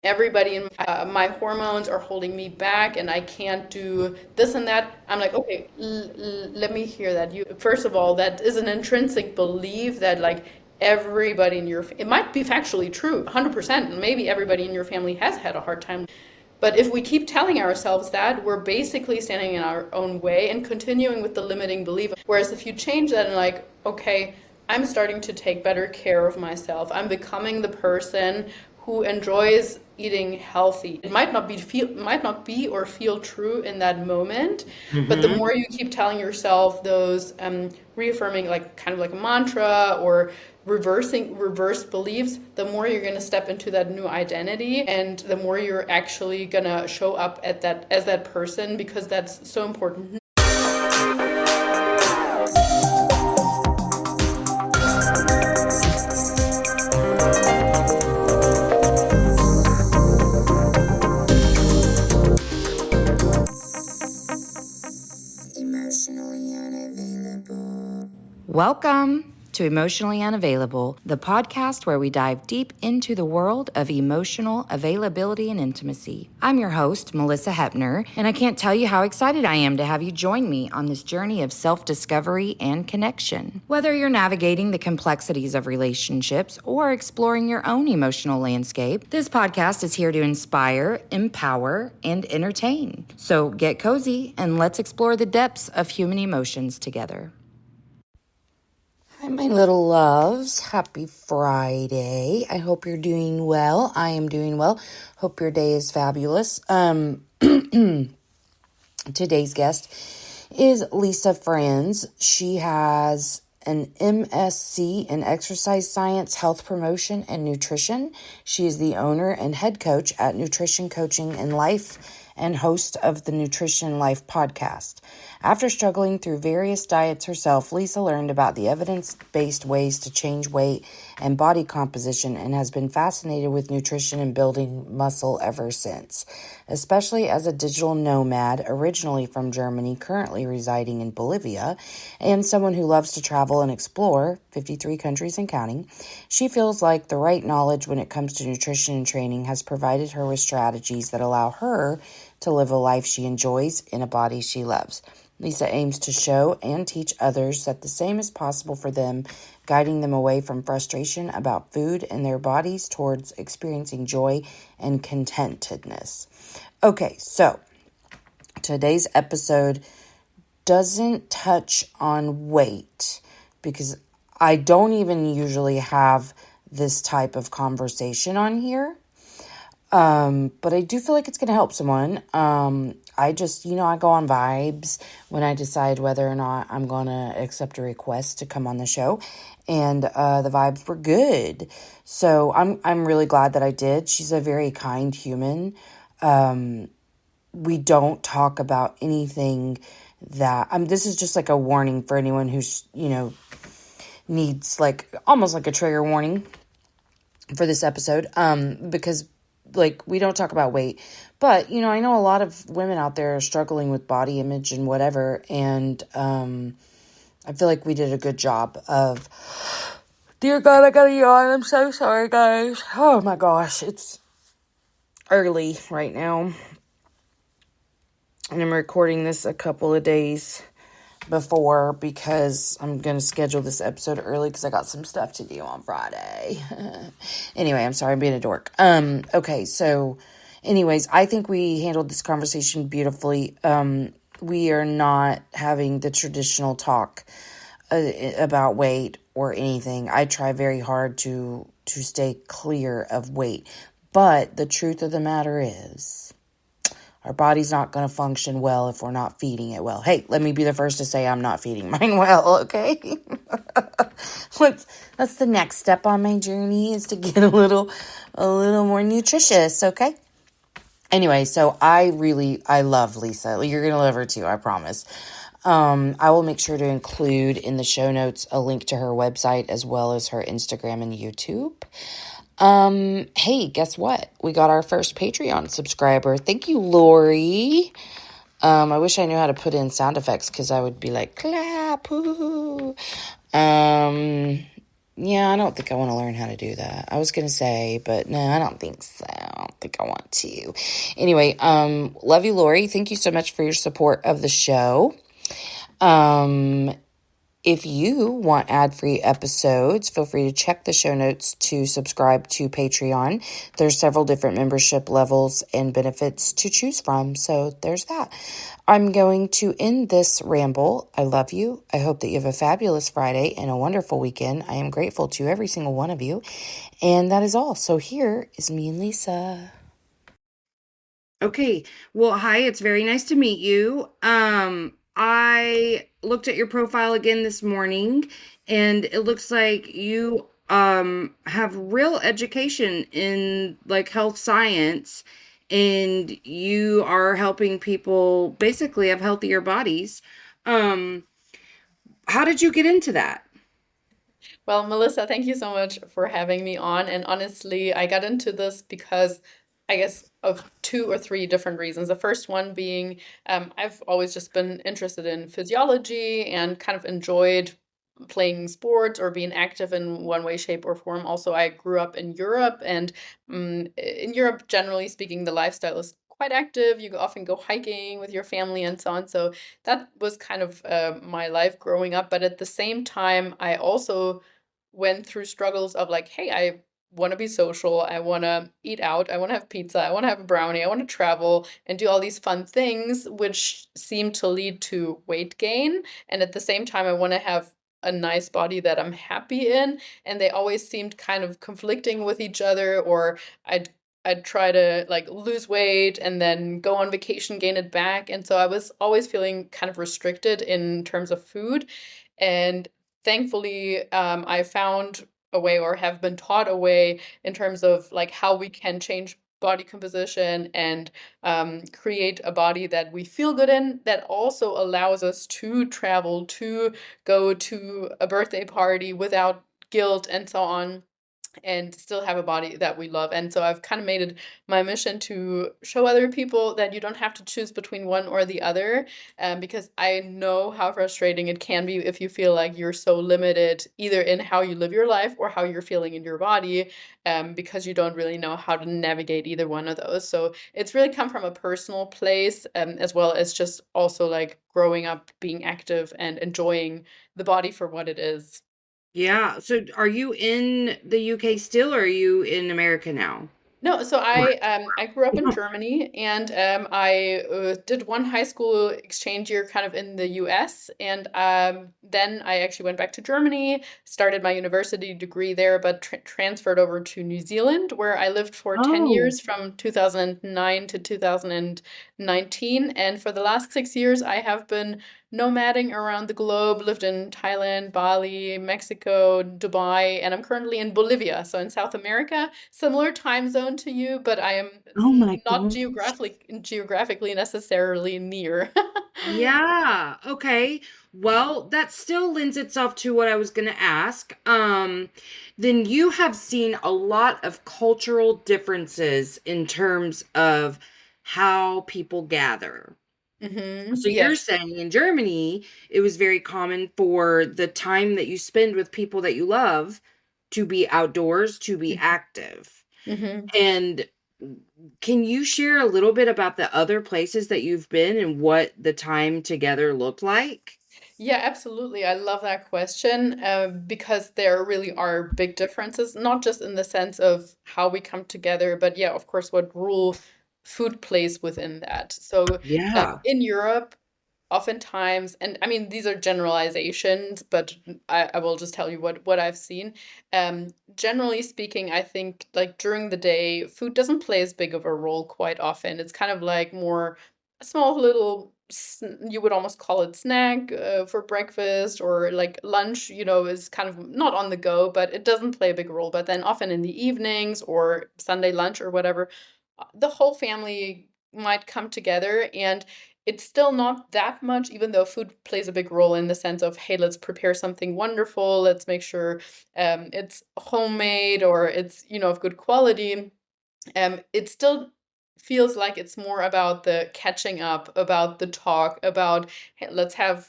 everybody in my hormones are holding me back and I can't do this and that. I'm like, okay, let me hear that. You, first of all, that is an intrinsic belief that like everybody in your, it might be factually true, 100%, and maybe everybody in your family has had a hard time. But if we keep telling ourselves that, we're basically standing in our own way and continuing with the limiting belief. Whereas if you change that and like, okay, I'm starting to take better care of myself. I'm becoming the person who enjoys eating healthy. It might not be or feel true in that moment, but the more you keep telling yourself those reaffirming, like kind of like a mantra or reversed beliefs, the more you're going to step into that new identity, and the more you're actually going to show up at that as that person, because that's so important. Welcome to Emotionally Unavailable, the podcast where we dive deep into the world of emotional availability and intimacy. I'm your host, Malisa Hepner, and I can't tell you how excited I am to have you join me on this journey of self-discovery and connection. Whether you're navigating the complexities of relationships or exploring your own emotional landscape, this podcast is here to inspire, empower, and entertain. So get cozy and let's explore the depths of human emotions together. Hi, my little loves. Happy Friday. I hope you're doing well. I am doing well. Hope your day is fabulous. Today's guest is Lisa Franz. She has an MSc in Exercise Science, Health Promotion, and Nutrition. She is the owner and head coach at Nutrition Coaching and Life and host of the Nutrition Life podcast. After struggling through various diets herself, Lisa learned about the evidence-based ways to change weight and body composition and has been fascinated with nutrition and building muscle ever since. Especially as a digital nomad, originally from Germany, currently residing in Bolivia, and someone who loves to travel and explore 53 countries and counting, she feels like the right knowledge when it comes to nutrition and training has provided her with strategies that allow her to live a life she enjoys in a body she loves. Lisa aims to show and teach others that the same is possible for them, guiding them away from frustration about food and their bodies towards experiencing joy and contentedness. Okay, so today's episode doesn't touch on weight because I don't even usually have this type of conversation on here. But I do feel like it's going to help someone. I just, I go on vibes when I decide whether or not I'm going to accept a request to come on the show. And, the vibes were good. So I'm really glad that I did. She's a very kind human. We don't talk about anything that, this is just like a warning for anyone who's, needs like, almost like a trigger warning for this episode. Because we don't talk about weight, but, I know a lot of women out there are struggling with body image and whatever. And, I feel like we did a good job of, dear God, I gotta yawn. I'm so sorry, guys. Oh my gosh. It's early right now. And I'm recording this a couple of days before because I'm going to schedule this episode early because I got some stuff to do on Friday. Anyway, I'm sorry, I'm being a dork. Okay, so anyways, I think we handled this conversation beautifully. We are not having the traditional talk about weight or anything. I try very hard to stay clear of weight. But the truth of the matter is, our body's not going to function well if we're not feeding it well. Hey, let me be the first to say I'm not feeding mine well, okay? That's the next step on my journey, is to get a little more nutritious, okay? Anyway, so I love Lisa. You're going to love her too, I promise. I will make sure to include in the show notes a link to her website as well as her Instagram and YouTube. Hey, guess what? We got our first Patreon subscriber. Thank you, Lori. I wish I knew how to put in sound effects because I would be like, clap, woo. Yeah, I don't think I want to learn how to do that. I was gonna say, but no, I don't think so. I don't think I want to. Anyway, love you, Lori. Thank you so much for your support of the show. Um, if you want ad-free episodes, feel free to check the show notes to subscribe to Patreon. There's several different membership levels and benefits to choose from, so there's that. I'm going to end this ramble. I love you. I hope that you have a fabulous Friday and a wonderful weekend. I am grateful to every single one of you. And that is all. So here is me and Lisa. Okay. Well, hi, it's very nice to meet you. I looked at your profile again this morning and it looks like you have real education in like health science and you are helping people basically have healthier bodies. Um, how did you get into that? Well, Melissa, thank you so much for having me on. And honestly, I got into this because I guess of two or three different reasons. The first one being I've always just been interested in physiology and kind of enjoyed playing sports or being active in one way, shape, or form. Also, I grew up in Europe, and in Europe, generally speaking, the lifestyle is quite active. You often go hiking with your family and so on. So that was kind of my life growing up. But at the same time, I also went through struggles of like, hey, I want to be social. I want to eat out. I want to have pizza. I want to have a brownie. I want to travel and do all these fun things, which seem to lead to weight gain. And at the same time, I want to have a nice body that I'm happy in. And they always seemed kind of conflicting with each other, or I'd try to like lose weight and then go on vacation, gain it back. And so I was always feeling kind of restricted in terms of food. And thankfully, I found a way or have been taught a way in terms of like how we can change body composition and create a body that we feel good in that also allows us to travel, to go to a birthday party without guilt and so on, and still have a body that we love. And so I've kind of made it my mission to show other people that you don't have to choose between one or the other, because I know how frustrating it can be if you feel like you're so limited either in how you live your life or how you're feeling in your body, because you don't really know how to navigate either one of those. So it's really come from a personal place, as well as just also like growing up being active and enjoying the body for what it is. Yeah. So are you in the UK still or are you in America now? No, so Or I grew up in Germany, and I did one high school exchange year kind of in the US, and then I actually went back to Germany, started my university degree there, but transferred over to New Zealand, where I lived for 10 Oh, years from 2009 to 2019, and for the last 6 years I have been nomading around the globe, lived in Thailand, Bali, Mexico, Dubai, and I'm currently in Bolivia, so in South America. Similar time zone to you, but I am oh my not gosh. geographically necessarily near. Yeah. Okay. Well, that still lends itself to what I was going to ask. Then you have seen a lot of cultural differences in terms of how people gather. So you're Yes. saying in Germany, it was very common for the time that you spend with people that you love to be outdoors, to be active. Hmm. And can you share a little bit about the other places that you've been and what the time together looked like? Yeah, absolutely. I love that question, because there really are big differences, not just in the sense of how we come together, but yeah, of course, what role food plays within that. So, Yeah. in Europe, oftentimes, and I mean, these are generalizations, but I will just tell you what I've seen. Generally speaking, I think like during the day, food doesn't play as big of a role quite often. It's kind of like more a small little, you would almost call it snack for breakfast, or like lunch, is kind of not on the go, but it doesn't play a big role. But then often in the evenings or Sunday lunch or whatever, the whole family might come together, and it's still not that much, even though food plays a big role in the sense of, hey, let's prepare something wonderful. Let's make sure it's homemade or it's, of good quality. It's still feels like it's more about the catching up, about the talk, about "Hey, let's have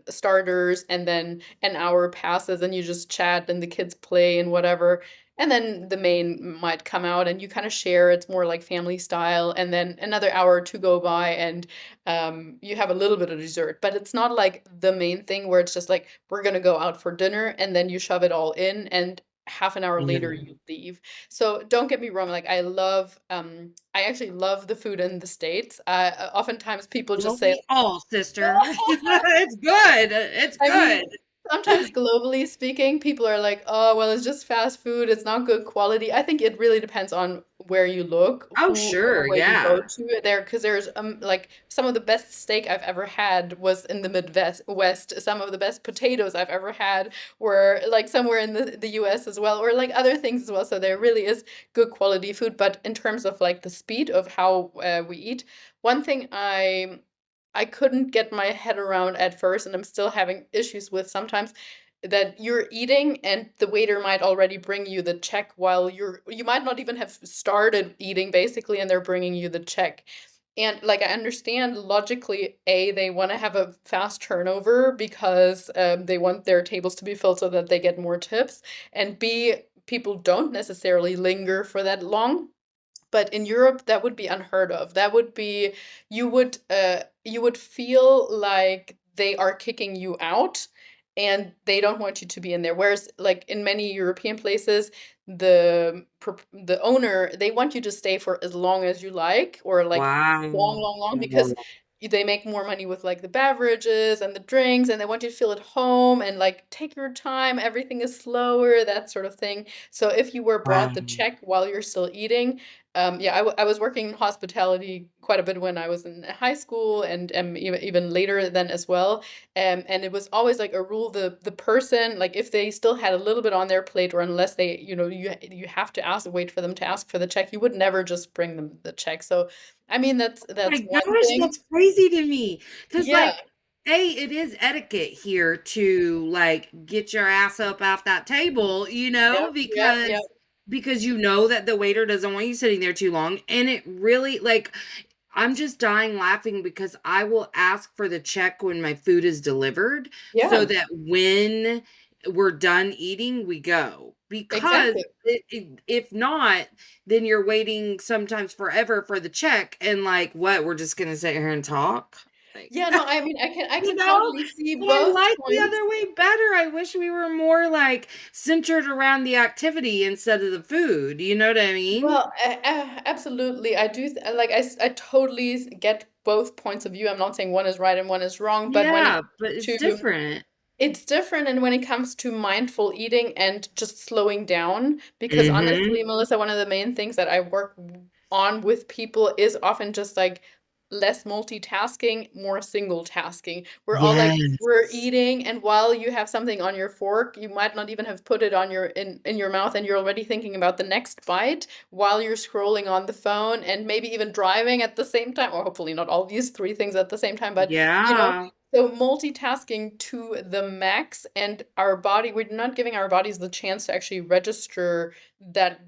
starters, and then an hour passes and you just chat and the kids play and whatever. And then the main might come out and you kind of share. It's more like family style. And then another hour or two go by and you have a little bit of dessert. But it's not like the main thing where it's just like, we're going to go out for dinner and then you shove it all in and half an hour later Yeah. you leave. So don't get me wrong, like I actually love the food in the States. Oftentimes people just Don't say, we all, sister? It's good. It's I good. mean, sometimes globally speaking, people are like, oh, well, it's just fast food. It's not good quality. I think it really depends on where you look, Oh, who sure. or where you go Yeah. to there, because there's like some of the best steak I've ever had was in the Midwest. West. Some of the best potatoes I've ever had were like somewhere in the US as well, or like other things as well. So there really is good quality food. But in terms of like the speed of how we eat, one thing I couldn't get my head around at first, and I'm still having issues with sometimes, that you're eating and the waiter might already bring you the check while you might not even have started eating basically, and they're bringing you the check. And like I understand logically, A, they want to have a fast turnover because they want their tables to be filled so that they get more tips. And B, people don't necessarily linger for that long. But in Europe, that would be unheard of. That would be you would feel like they are kicking you out and they don't want you to be in there. Whereas like in many European places, the owner, they want you to stay for as long as you like, or like long, Wow. long, long, because they make more money with like the beverages and the drinks, and they want you to feel at home and like take your time, everything is slower, that sort of thing. So if you were brought Wow. the check while you're still eating, yeah, I was working in hospitality quite a bit when I was in high school, and even later then as well. And it was always like a rule: the person, like if they still had a little bit on their plate, or unless they, you have to ask, wait for them to ask for the check. You would never just bring them the check. So, I mean, My that's one gosh, thing. that's crazy to me. Because, Yeah, like, it is etiquette here to like get your ass up off that table, yeah, yeah, yeah, because you know that the waiter doesn't want you sitting there too long. And it really like I'm just dying laughing because I will ask for the check when my food is delivered so yeah, that when we're done eating, we go. Because exactly. if not, then you're waiting sometimes forever for the check and like what, we're just gonna sit here and talk? Like, Yeah, no, I mean, I you can know? totally see But I both like the points. other way better. I wish we were more like centered around the activity instead of the food. You know what I mean? Well, absolutely. I do like I totally get both points of view. I'm not saying one is right and one is wrong, but when it Yeah, but comes it's to different. it's different, and when it comes to mindful eating and just slowing down, because Mhm. honestly, Melissa, one of the main things that I work on with people is often just like less multitasking, more single tasking. We're all like we're Yes. eating, and while you have something on your fork, you might not even have put it on your in your mouth, and you're already thinking about the next bite while you're scrolling on the phone, and maybe even driving at the same time, or hopefully not all these three things at the same time, but you know, Yeah. so multitasking to the max, and our body, we're not giving our bodies the chance to actually register that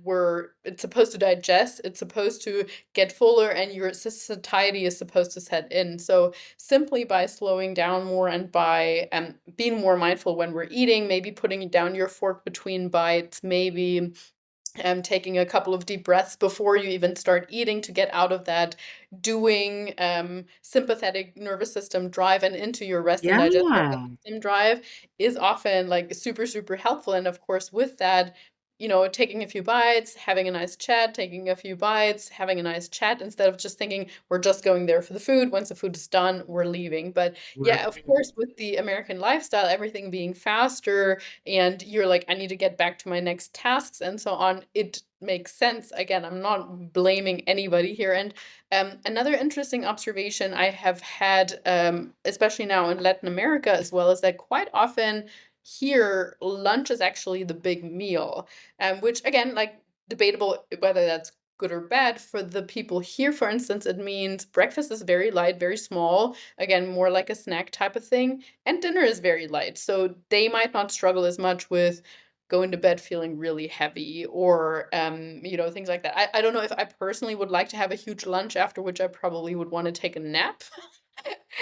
it's supposed to digest, it's supposed to get fuller, and your satiety is supposed to set in. So simply by slowing down more and by being more mindful when we're eating, maybe putting down your fork between bites, maybe taking a couple of deep breaths before you even start eating to get out of that doing sympathetic nervous system drive and into your rest and digest Yeah. system drive is often like super, super helpful. And of course, with that, taking a few bites, having a nice chat, taking a few bites, having a nice chat, instead of just thinking we're just going there for the food. Once the food is done, we're leaving. But yeah, of Right. course, with the American lifestyle, everything being faster, and you're like, I need to get back to my next tasks and so on, it makes sense. Again, I'm not blaming anybody here. And another interesting observation I have had, especially now in Latin America as well, is that quite often here, lunch is actually the big meal, which again, like debatable whether that's good or bad. For the people here, for instance, it means breakfast is very light, very small, again, more like a snack type of thing, and dinner is very light. So they might not struggle as much with going to bed feeling really heavy, or things like that. I don't know if I personally would like to have a huge lunch after which I probably would want to take a nap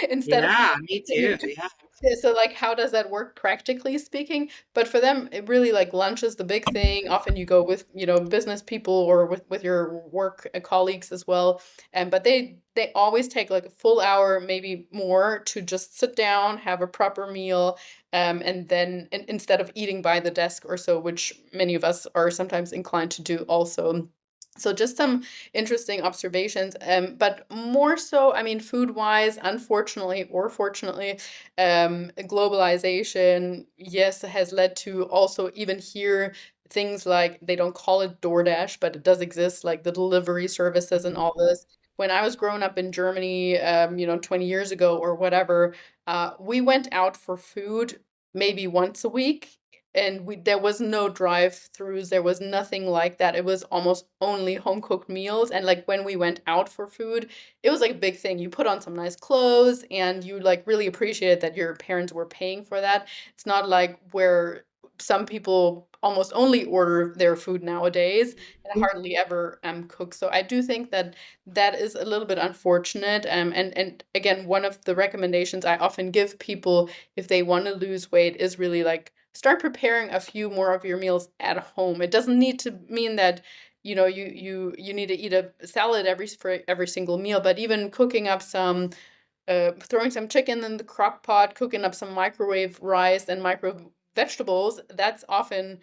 instead of Yeah, me too. continuing to. Yeah. Yeah, so like how does that work practically speaking? But for them, it really like lunch is the big thing. Often you go with, business people or with your work colleagues as well. And but they always take like a full hour, maybe more, to just sit down, have a proper meal, and then instead of eating by the desk or so, which many of us are sometimes inclined to do also. So just some interesting observations, but more so, I mean, food wise, unfortunately or fortunately, globalization, yes, has led to also even here things like they don't call it DoorDash, but it does exist, like the delivery services and all this. When I was growing up in Germany, 20 years ago or whatever, we went out for food maybe once a week, and there was no drive-throughs, there was nothing like that. It was almost only home cooked meals. And like when we went out for food, it was like a big thing. You put on some nice clothes and you like really appreciate that your parents were paying for that. It's not like where some people almost only order their food nowadays and hardly ever cook. So I do think that that is a little bit unfortunate. And again, one of the recommendations I often give people if they want to lose weight is really like start preparing a few more of your meals at home. It doesn't need to mean that you need to eat a salad for every single meal, but even cooking up some throwing some chicken in the crock pot, cooking up some microwave rice and micro vegetables, that's often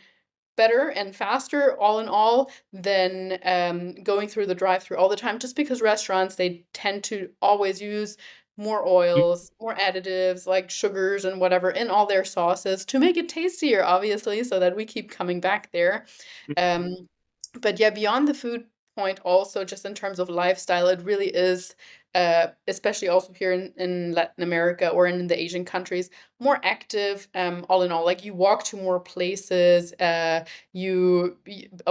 better and faster all in all than going through the drive-through all the time, just because restaurants, they tend to always use more oils, more additives like sugars and whatever in all their sauces to make it tastier, obviously, so that we keep coming back there. um, but yeah, beyond the food point, also just in terms of lifestyle, it really is, especially also here in Latin America or in the Asian countries, more active. All in all, like you walk to more places. Of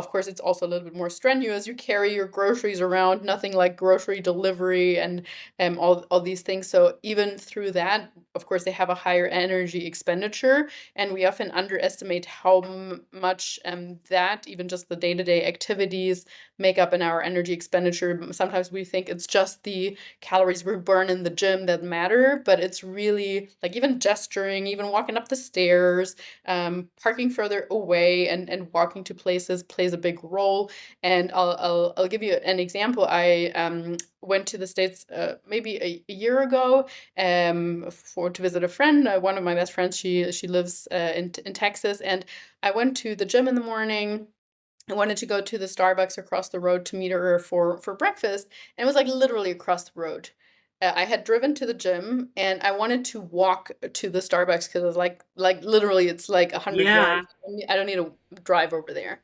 course, it's also a little bit more strenuous. You carry your groceries around. Nothing like grocery delivery and all these things. So even through that, of course, they have a higher energy expenditure, and we often underestimate how much that even just the day-to-day activities make up in our energy expenditure. Sometimes we think it's just the calories we burn in the gym that matter, but it's really like even gesturing, even walking up the stairs, parking further away, and walking to places plays a big role. And I'll give you an example. I went to the States maybe a year ago for to visit a friend. One of my best friends, she lives in Texas, and I went to the gym in the morning. I wanted to go to the Starbucks across the road to meet her for breakfast, and it was like literally across the road. I had driven to the gym, and I wanted to walk to the Starbucks because it was like literally it's like 100 yards. Yeah. I don't need to drive over there,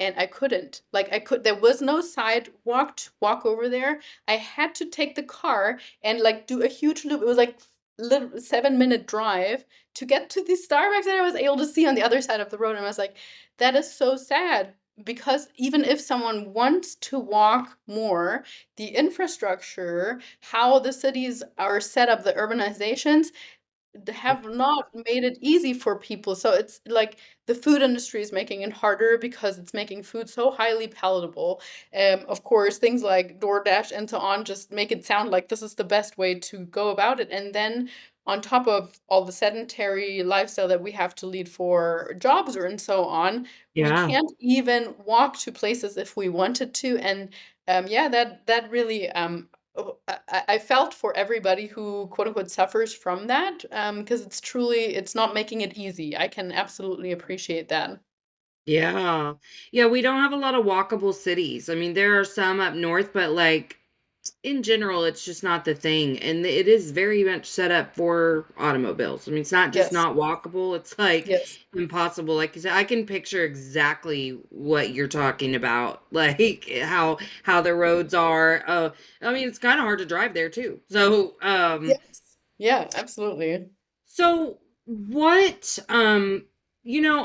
and I couldn't. Like there was no sidewalk to walk over there. I had to take the car and like do a huge loop. It was like little 7-minute drive to get to the Starbucks that I was able to see on the other side of the road. And I was like, that is so sad, because even if someone wants to walk more, the infrastructure, how the cities are set up, the urbanizations, have not made it easy for people. So it's like the food industry is making it harder because it's making food so highly palatable. Of course, things like DoorDash and so on just make it sound like this is the best way to go about it. And then on top of all the sedentary lifestyle that we have to lead for jobs or and so on, we Yeah. can't even walk to places if we wanted to. And yeah, that really I felt for everybody who quote unquote suffers from that, because it's not making it easy. I can absolutely appreciate that. Yeah. Yeah, we don't have a lot of walkable cities. I mean, there are some up north, but like in general, it's just not the thing. And it is very much set up for automobiles. I mean, it's not just Yes, not walkable, it's like yes, impossible. Like you said, I can picture exactly what you're talking about, like how the roads are. I mean, it's kind of hard to drive there too. So, yes, yeah, absolutely. so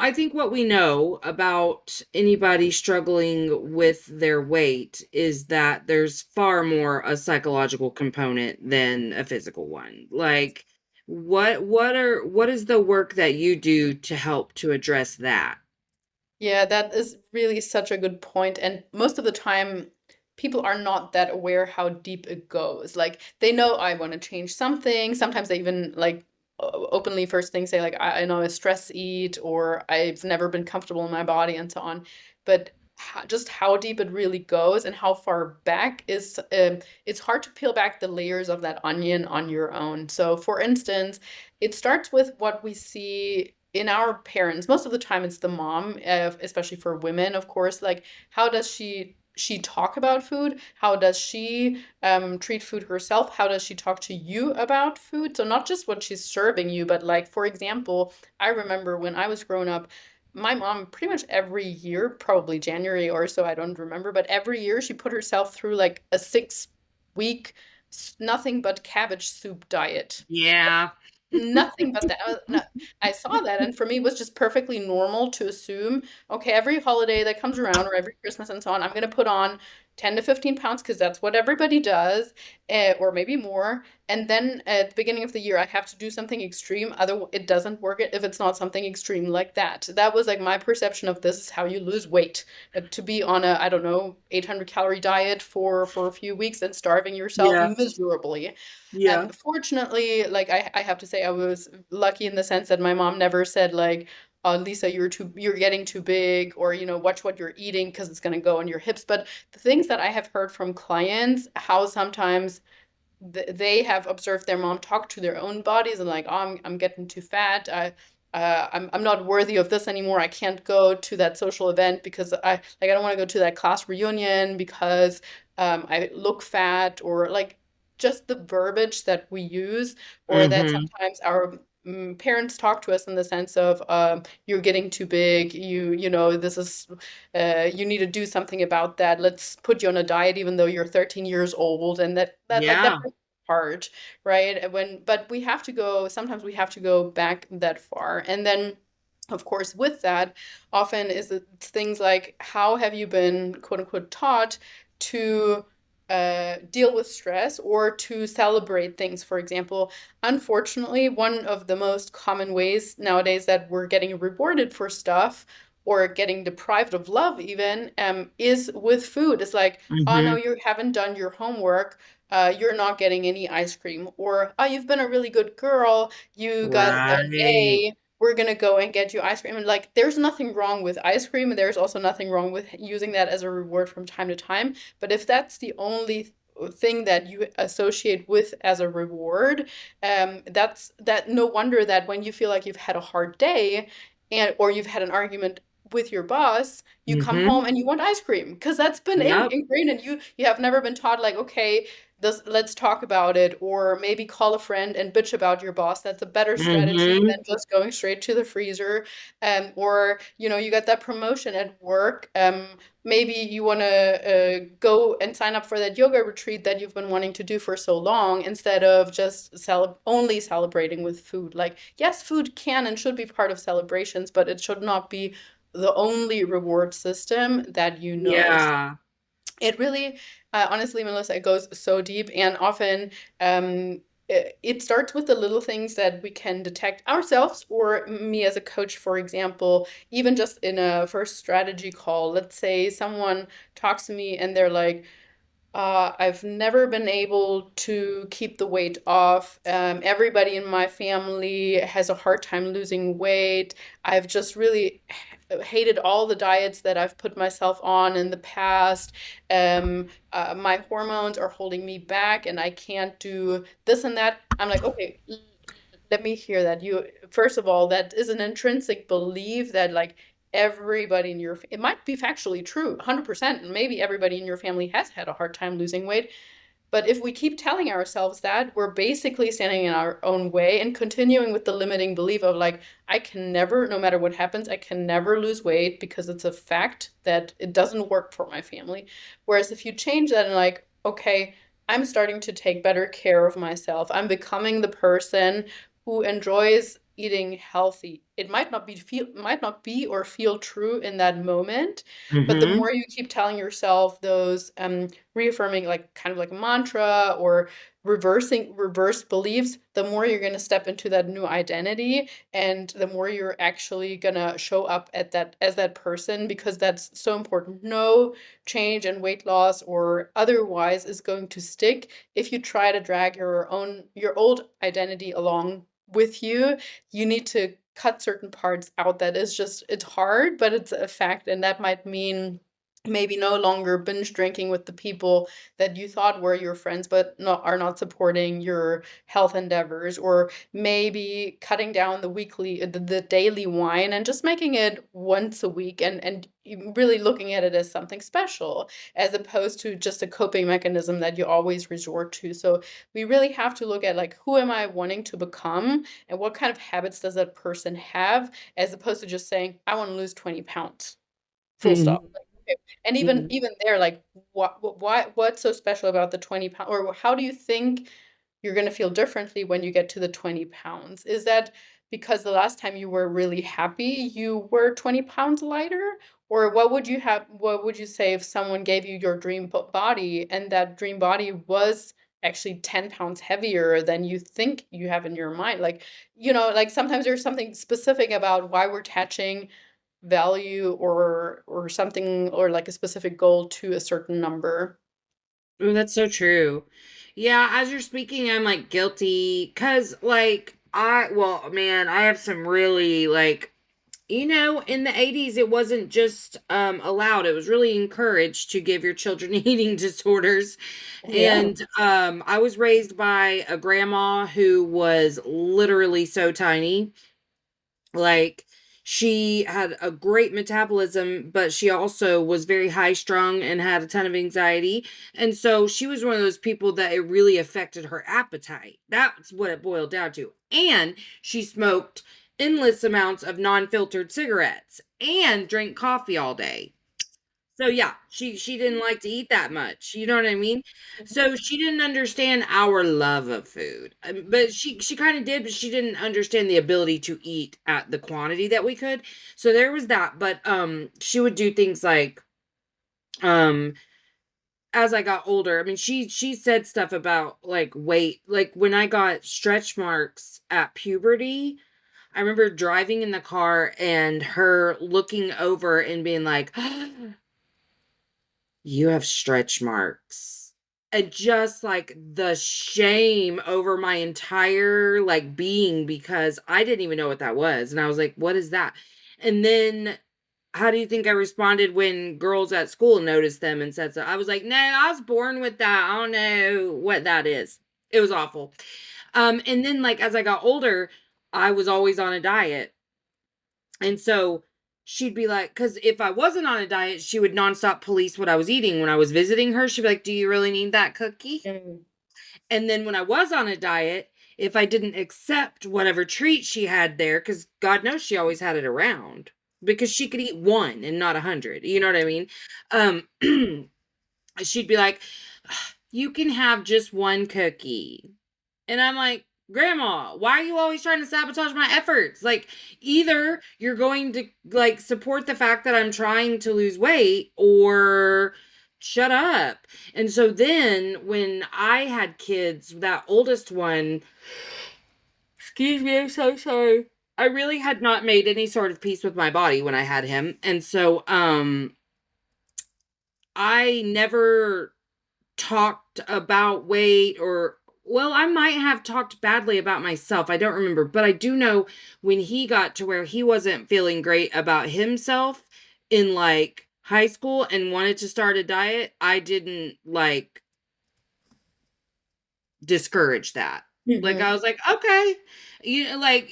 I think what we know about anybody struggling with their weight is that there's far more a psychological component than a physical one. Like what is the work that you do to help to address that? Yeah, that is really such a good point. And most of the time, people are not that aware how deep it goes. Like they know I want to change something. Sometimes they even like openly first thing say like I know I stress eat or I've never been comfortable in my body and so on. But just how deep it really goes and how far back is it's hard to peel back the layers of that onion on your own. So for instance, it starts with what we see in our parents. Most of the time it's the mom, especially for women, of course. Like how does she talk about food? How does she treat food herself? How does she talk to you about food? So not just what she's serving you, but like for example, I remember when I was growing up, my mom pretty much every year, probably January or so, I don't remember, but every year she put herself through like a 6 week nothing but cabbage soup diet. Yeah. Nothing but that. I saw that, and for me, it was just perfectly normal to assume, okay, every holiday that comes around, or every Christmas and so on, I'm going to put on 10 to 15 pounds because that's what everybody does, or maybe more. And then at the beginning of the year, I have to do something extreme. Other, it doesn't work if it's not something extreme like that. That was like my perception of this is how you lose weight. To be on a, I don't know, 800 calorie diet for a few weeks and starving yourself Yeah. miserably. Yeah. Fortunately, like I have to say, I was lucky in the sense that my mom never said like, Lisa, you're getting too big, or watch what you're eating because it's gonna go on your hips. But the things that I have heard from clients, how sometimes they have observed their mom talk to their own bodies and like, oh, I'm getting too fat. I'm not worthy of this anymore. I can't go to that social event because I don't want to go to that class reunion because I look fat, or like just the verbiage that we use, or that Mm-hmm. sometimes our parents talk to us in the sense of you're getting too big. This is you need to do something about that. Let's put you on a diet even though you're 13 years old, and that Yeah. hard, right? But we have to go, sometimes we have to go back that far. And then, of course, with that, often is it things like how have you been, quote unquote, taught to deal with stress or to celebrate things, for example. Unfortunately, one of the most common ways nowadays that we're getting rewarded for stuff or getting deprived of love even is with food. It's like, oh no, Mm-hmm. you haven't done your homework, you're not getting any ice cream. Or, oh, you've been a really good girl, you got an Right. A, we're gonna go and get you ice cream. And like, there's nothing wrong with ice cream, and there's also nothing wrong with using that as a reward from time to time. But if that's the only thing that you associate with as a reward, that's that no wonder that when you feel like you've had a hard day and or you've had an argument with your boss, you come Mm-hmm. home and you want ice cream because that's been Yep. ingrained in you. You have never been taught like, okay, let's talk about it, or maybe call a friend and bitch about your boss. That's a better strategy than Mm-hmm. just going straight to the freezer. Or you got that promotion at work. Maybe you want to go and sign up for that yoga retreat that you've been wanting to do for so long instead of just only celebrating with food. Like, yes, food can and should be part of celebrations, but it should not be the only reward system that you know. Yeah. It really, honestly, Melissa, it goes so deep, and often it starts with the little things that we can detect ourselves, or me as a coach, for example, even just in a first strategy call. Let's say someone talks to me and they're like, I've never been able to keep the weight off. Everybody in my family has a hard time losing weight. I've just really hated all the diets that I've put myself on in the past. My hormones are holding me back, and I can't do this and that. I'm like, okay, let me hear that. First of all, that is an intrinsic belief that like everybody in your it might be factually true 100%, and maybe everybody in your family has had a hard time losing weight, but if we keep telling ourselves that, we're basically standing in our own way and continuing with the limiting belief of like, I can never, no matter what happens, I can never lose weight because it's a fact that it doesn't work for my family. Whereas if you change that and like, okay, I'm starting to take better care of myself, I'm becoming the person who enjoys eating healthy. It might not be or feel true in that moment, but the Mm-hmm. more you keep telling yourself those reaffirming, like kind of like a mantra, or reversed beliefs, the more you're going to step into that new identity, and the more you're actually going to show up at that as that person, because that's so important. No change in weight loss or otherwise is going to stick if you try to drag your old identity along with you. You need to cut certain parts out. That is just, it's hard, but it's a fact. And that might mean maybe no longer binge drinking with the people that you thought were your friends but are not supporting your health endeavors, or maybe cutting down the daily wine and just making it once a week, and really looking at it as something special, as opposed to just a coping mechanism that you always resort to. So we really have to look at, like, who am I wanting to become, and what kind of habits does that person have, as opposed to just saying, I want to lose 20 pounds. Full stop. Mm-hmm. Like, okay. And even there, like, what's so special about the 20 pound, or how do you think you're going to feel differently when you get to the 20 pounds? Is that because the last time you were really happy, you were 20 pounds lighter? Or what would you say if someone gave you your dream body, and that dream body was actually 10 pounds heavier than you think you have in your mind? Like, like sometimes there's something specific about why we're attaching value or something, or like a specific goal to a certain number. Oh, that's so true. Yeah, as you're speaking, I'm like guilty because, like, well, man, I have some really, like, in the 80s, it wasn't just allowed, it was really encouraged to give your children eating disorders. Yeah. And I was raised by a grandma who was literally so tiny. Like, she had a great metabolism, but she also was very high strung and had a ton of anxiety. And so she was one of those people that it really affected her appetite. That's what it boiled down to. And she smoked endless amounts of non-filtered cigarettes and drank coffee all day. So yeah, she didn't like to eat that much. You know what I mean? So she didn't understand our love of food. But she kind of did, but she didn't understand the ability to eat at the quantity that we could. So there was that, but she would do things like um as I got older, I mean she said stuff about like weight. Like when I got stretch marks at puberty, I remember driving in the car and her looking over and being like, you have stretch marks. And just like the shame over my entire like being, because I didn't even know what that was. And I was like, what is that? And then how do you think I responded when girls at school noticed them and said so? I was like, no, I was born with that. I don't know what that is. It was awful. And then like as I got older, I was always on a diet. And so she'd be like, because if I wasn't on a diet, she would nonstop police what I was eating. When I was visiting her, she'd be like, do you really need that cookie? Mm. And then when I was on a diet, if I didn't accept whatever treat she had there, because God knows she always had it around because she could eat one and not 100. You know what I mean? Um, she'd be like, you can have just one cookie. And I'm like, Grandma, why are you always trying to sabotage my efforts? Like, either you're going to like support the fact that I'm trying to lose weight or shut up. And so then when I had kids, that oldest one, excuse me, I'm so sorry. I really had not made any sort of peace with my body when I had him. And so I never talked about weight, or well, I might have talked badly about myself. I don't remember, but I do know when he got to where he wasn't feeling great about himself in like high school and wanted to start a diet, I didn't like discourage that. Like I Mhm. was like, okay, like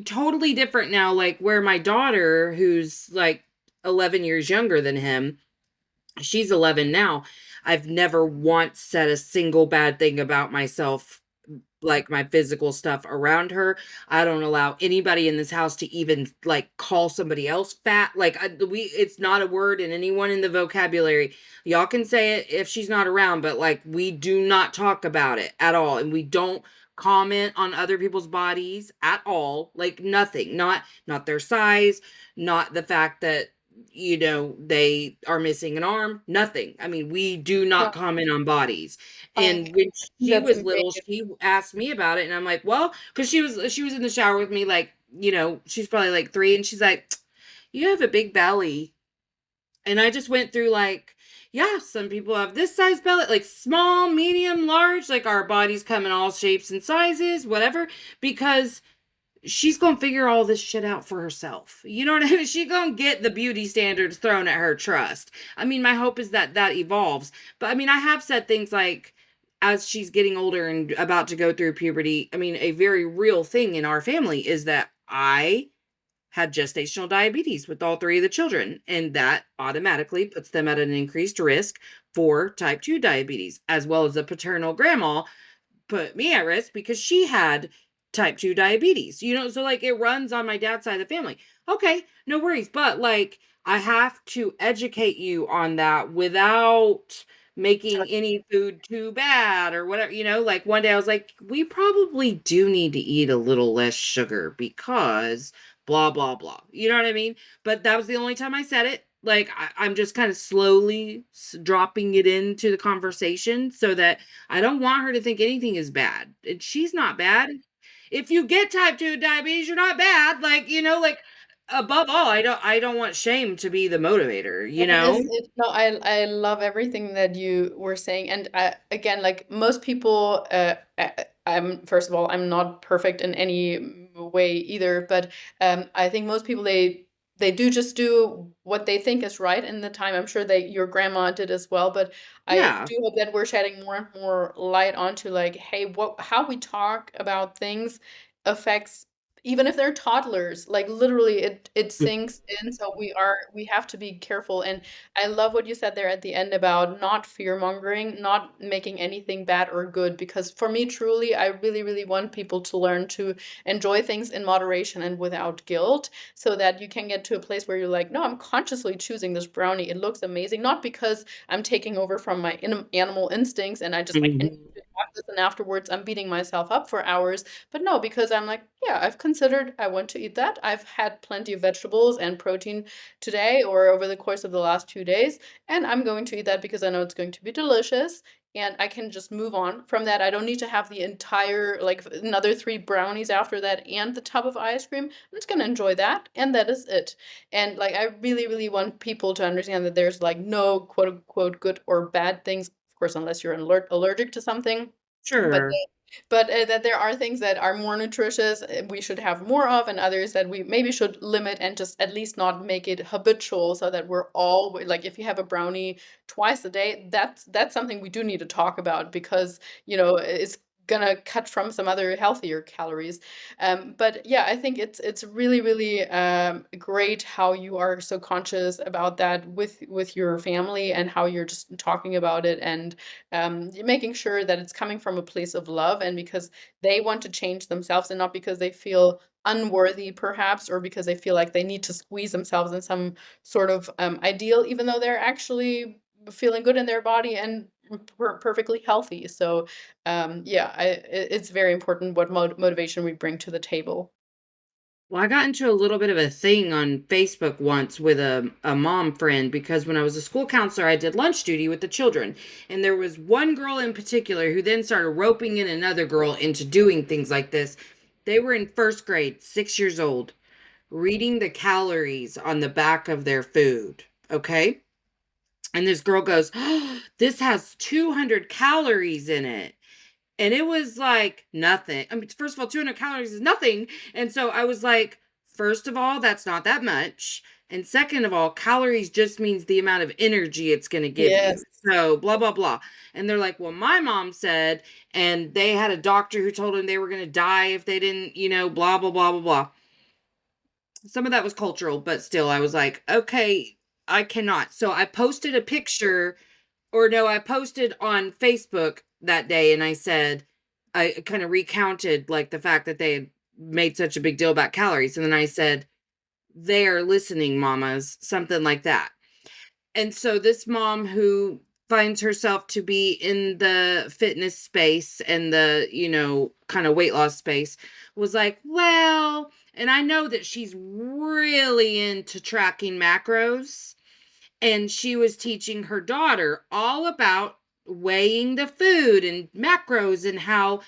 totally different now. Like where my daughter, who's like 11 years younger than him, she's 11 now. I've never once said a single bad thing about myself, like my physical stuff around her. I don't allow anybody in this house to even like call somebody else fat. Like it's not a word in anyone in the vocabulary. Y'all can say it if she's not around, but like we do not talk about it at all. And we don't comment on other people's bodies at all. Like nothing. Not their size, not the fact that they are missing an arm, nothing. I mean, we do not No, comment on bodies. I And when she that's was little, amazing. she asked me about it, and I'm like, well, because she was in the shower with me, like, she's probably like 3, and she's like, you have a big belly. And I just went through, like, yeah, some people have this size belly, like small, medium, large, like our bodies come in all shapes and sizes, whatever, because she's gonna figure all this shit out for herself. You know what I mean? She gonna get the beauty standards thrown at her trust. I mean, my hope is that that evolves. But I mean, I have said things like, as she's getting older and about to go through puberty, I mean, a very real thing in our family is that I had gestational diabetes with all 3 of the children, and that automatically puts them at an increased risk for type 2 diabetes, as well as a paternal grandma put me at risk because she had type 2 diabetes. So like it runs on my dad's side of the family. Okay, no worries. But like I have to educate you on that without making any food too bad or whatever. Like one day I was like, we probably do need to eat a little less sugar because blah, blah, blah. You know what I mean? But that was the only time I said it. Like I'm just kind of slowly dropping it into the conversation so that I don't want her to think anything is bad. And she's not bad. If you get type 2 diabetes, you're not bad. Like, like above all, I don't want shame to be the motivator, you It is know? it no, I love everything that you were saying. And again, like most people, I'm first of all, I'm not perfect in any way either, but I think most people they do just do what they think is right in the time. I'm sure that your grandma did as well, but I Yeah. do hope that we're shedding more and more light onto like, hey, what how we talk about things affects, even if they're toddlers, like literally it sinks in. So we have to be careful. And I love what you said there at the end about not fear mongering, not making anything bad or good, because for me truly I really really want people to learn to enjoy things in moderation and without guilt, so that you can get to a place where you're like, no, I'm consciously choosing this brownie, it looks amazing, not because I'm taking over from my animal instincts and I just like, I need Mhm. to have this, and afterwards I'm beating myself up for hours. But no, because I'm like, yeah, I've considered I want to eat that. I've had plenty of vegetables and protein today or over the course of the last 2 days, and I'm going to eat that because I know it's going to be delicious. And I can just move on from that. I don't need to have the entire, like, another 3 brownies after that and the tub of ice cream. I'm just gonna enjoy that, and that is it. And like, I really, really want people to understand that there's like no quote unquote good or bad things, of course, unless you're allergic to something. But Sure. that there are things that are more nutritious, we should have more of, and others that we maybe should limit and just at least not make it habitual, so that we're all like, if you have a brownie twice a day, that's something we do need to talk about, because it's gonna cut from some other healthier calories. But yeah, I think it's really really great how you are so conscious about that with your family, and how you're just talking about it, and making sure that it's coming from a place of love, and because they want to change themselves, and not because they feel unworthy perhaps, or because they feel like they need to squeeze themselves in some sort of ideal, even though they're actually feeling good in their body and perfectly healthy. So yeah, it's very important what motivation we bring to the table. Well, I got into a little bit of a thing on Facebook once with a mom friend because when I was a school counselor, I did lunch duty with the children. And there was one girl in particular who then started roping in another girl into doing things like this. They were in first grade, 6 years old, reading the calories on the back of their food. Okay. And this girl goes, oh, this has 200 calories in it. And it was like nothing. I mean, first of all, 200 calories is nothing. And so I was like, first of all, that's not that much. And second of all, calories just means the amount of energy it's going to give Yes. you. So blah, blah, blah. And they're like, well, my mom said, and they had a doctor who told them they were going to die if they didn't, blah, blah, blah, blah, blah. Some of that was cultural, but still, I was like, okay, I cannot. So I posted a picture, or no, I posted on Facebook that day and I said, I kind of recounted like the fact that they had made such a big deal about calories. And then I said, they are listening, mamas, something like that. And so this mom who finds herself to be in the fitness space and the, kind of weight loss space, was like, well, and I know that she's really into tracking macros, and she was teaching her daughter all about weighing the food and macros and how,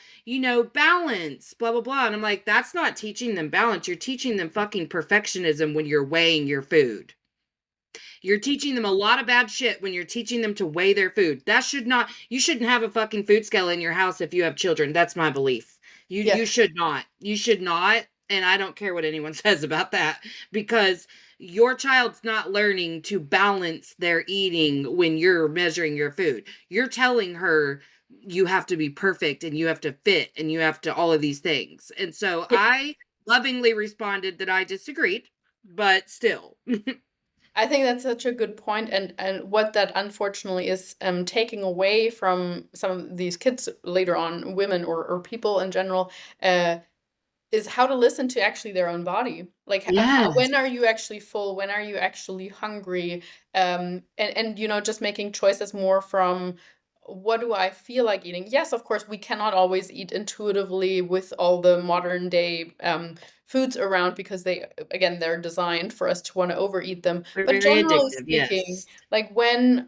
balance, blah, blah, blah. And I'm like, that's not teaching them balance. You're teaching them fucking perfectionism when you're weighing your food. You're teaching them a lot of bad shit when you're teaching them to weigh their food. You shouldn't have a fucking food scale in your house if you have children. That's my belief. You Yes. should not. You should not. And I don't care what anyone says about that, because your child's not learning to balance their eating when you're measuring your food. You're telling her you have to be perfect and you have to fit and you have to all of these things. And so I lovingly responded that I disagreed, but still. I think that's such a good point, and what that unfortunately is taking away from some of these kids later on, women or people in general, uh, is how to listen to actually their own body. Like, Yes. when are you actually full? When are you actually hungry? And just making choices more from what do I feel like eating? Yes, of course, we cannot always eat intuitively with all the modern day foods around, because they're designed for us to want to overeat them. They're But very generally addictive, speaking, yes. like when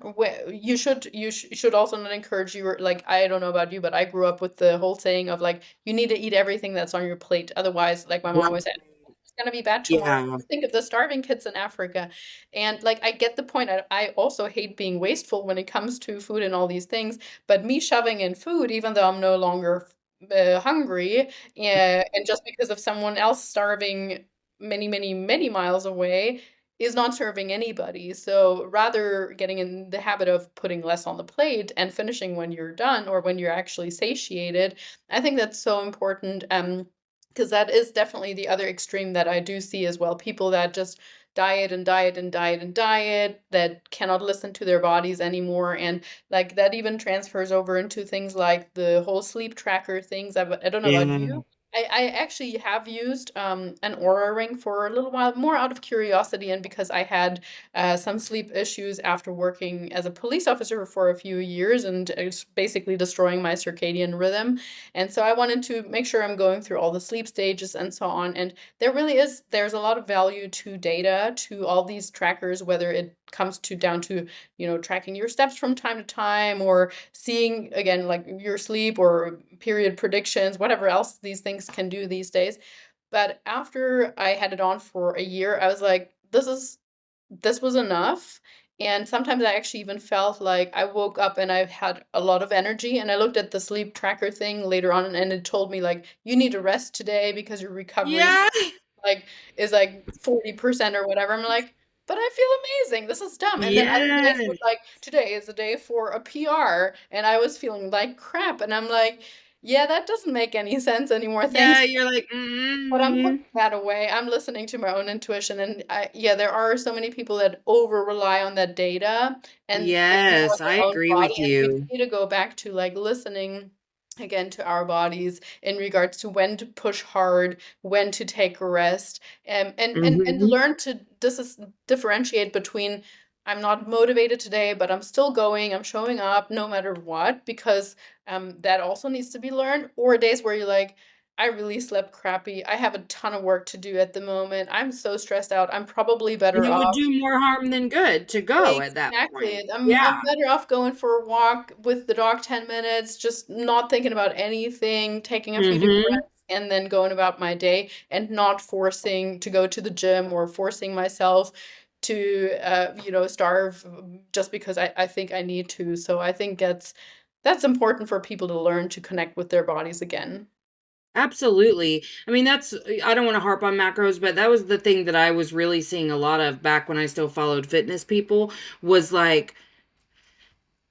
you should also not encourage you, like, I don't know about you, but I grew up with the whole saying of like, you need to eat everything that's on your plate. Otherwise, like my mom Right. always said, it's gonna be bad tomorrow. Yeah. Think of the starving kids in Africa. And like, I get the point. I also hate being wasteful when it comes to food and all these things. But me shoving in food, even though I'm no longer hungry, and just because of someone else starving many, many, many miles away, is not serving anybody. So rather getting in the habit of putting less on the plate and finishing when you're done or when you're actually satiated, I think that's so important. Because that is definitely the other extreme that I do see as well. People that just diet and diet and diet and diet, that cannot listen to their bodies anymore. And like that even transfers over into things like the whole sleep tracker things. I don't know about Yeah. you. I actually have used an Aura ring for a little while, more out of curiosity and because I had some sleep issues after working as a police officer for a few years, and it's basically destroying my circadian rhythm. And so I wanted to make sure I'm going through all the sleep stages and so on. And there's a lot of value to data, to all these trackers, whether it comes to down to, tracking your steps from time to time, or seeing again, like your sleep or period predictions, whatever else these things can do these days. But after I had it on for a year, I was like, this was enough. And sometimes I actually even felt like I woke up and I had a lot of energy. And I looked at the sleep tracker thing later on, and it told me like, you need to rest today because your recovery Yeah. like is like 40% or whatever. I'm like, but I feel amazing. This is dumb. And then other days were Yes. like, today is a day for a PR, and I was feeling like crap. And I'm like, yeah, that doesn't make any sense anymore. Thanks. Yeah, you're like, But I'm putting mm. that away. I'm listening to my own intuition. And yeah, there are so many people that over rely on that data and ignore Yes, I their own agree body. with And we you. need to go back to like listening again to our bodies in regards to when to push hard, when to take a rest, and Mhm. learn to differentiate between I'm not motivated today, but I'm still going, I'm showing up no matter what, because that also needs to be learned. Or days where you're like, I really slept crappy. I have a ton of work to do at the moment. I'm so stressed out. I'm probably And better it would off. do more harm than good to go at that point. Exactly. I'm Yeah. better off going for a walk with the dog 10 minutes, just not thinking about anything, taking a few deep Mhm. breaths, and then going about my day, and not forcing to go to the gym or forcing myself to starve just because I think I need to. So I think that's important for people to learn to connect with their bodies again. Absolutely. I mean, I don't want to harp on macros, but that was the thing that I was really seeing a lot of back when I still followed fitness people, was like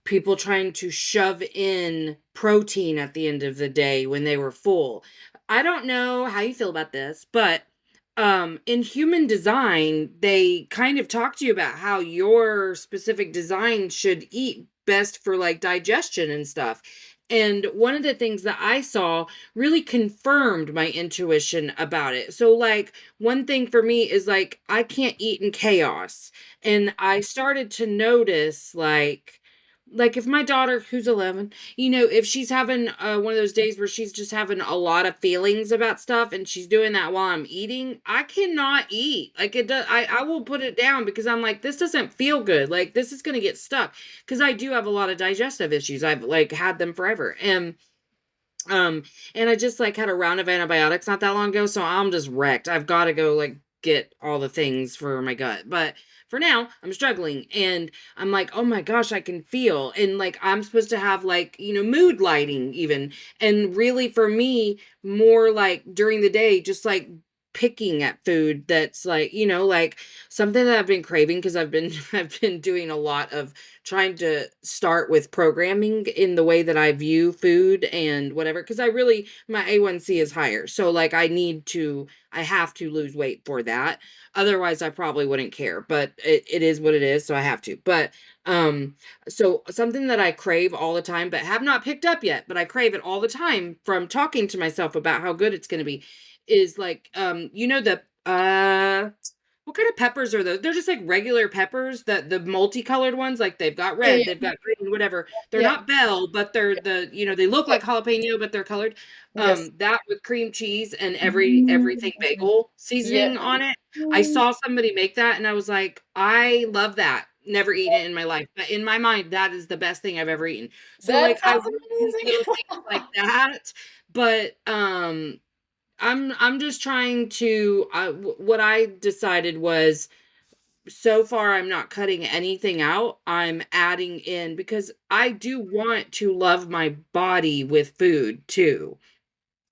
people trying to shove in protein at the end of the day when they were full. I don't know how you feel about this, but in human design, they kind of talk to you about how your specific design should eat best for like digestion and stuff. And one of the things that I saw really confirmed my intuition about it. So, like, one thing for me is like, I can't eat in chaos. And I started to notice, like, like if my daughter who's 11, if she's having one of those days where she's just having a lot of feelings about stuff and she's doing that while I'm eating, I cannot eat. Like it does, I will put it down because I'm like, this doesn't feel good. Like this is going to get stuck because I do have a lot of digestive issues. I've like had them forever. Um, and I just like had a round of antibiotics not that long ago, so I'm just wrecked. I've got to go like get all the things for my gut. But for now, I'm struggling and I'm like, "Oh my gosh, I can feel." And like I'm supposed to have like, mood lighting even. And really for me, more like during the day, just like picking at food that's like, like something that I've been craving because I've been doing a lot of trying to start with programming in the way that I view food and whatever because my A1C is higher. So like I have to lose weight for that. Otherwise I probably wouldn't care, but it is what it is, so I have to. But um so something that I crave all the time but have not picked up yet, but I crave it all the time from talking to myself about how good it's going to be is like the what kind of peppers are those? They're just like regular peppers, the multicolored ones, like they've got Yeah, red, they've yeah, got green, whatever. They're yeah, not bell, but they're they look yeah, like jalapeno, but they're colored. yes. That with cream cheese and everything Mm, bagel yeah. seasoning on it. I Mm, saw somebody make that and I was like, I love that. Never eaten it in my life, but in my mind, that is the best thing I've ever eaten. So that like I sounds want to do little amazing. things like that, but I'm just trying to what I decided was so far I'm not cutting anything out. I'm adding in because I do want to love my body with food too.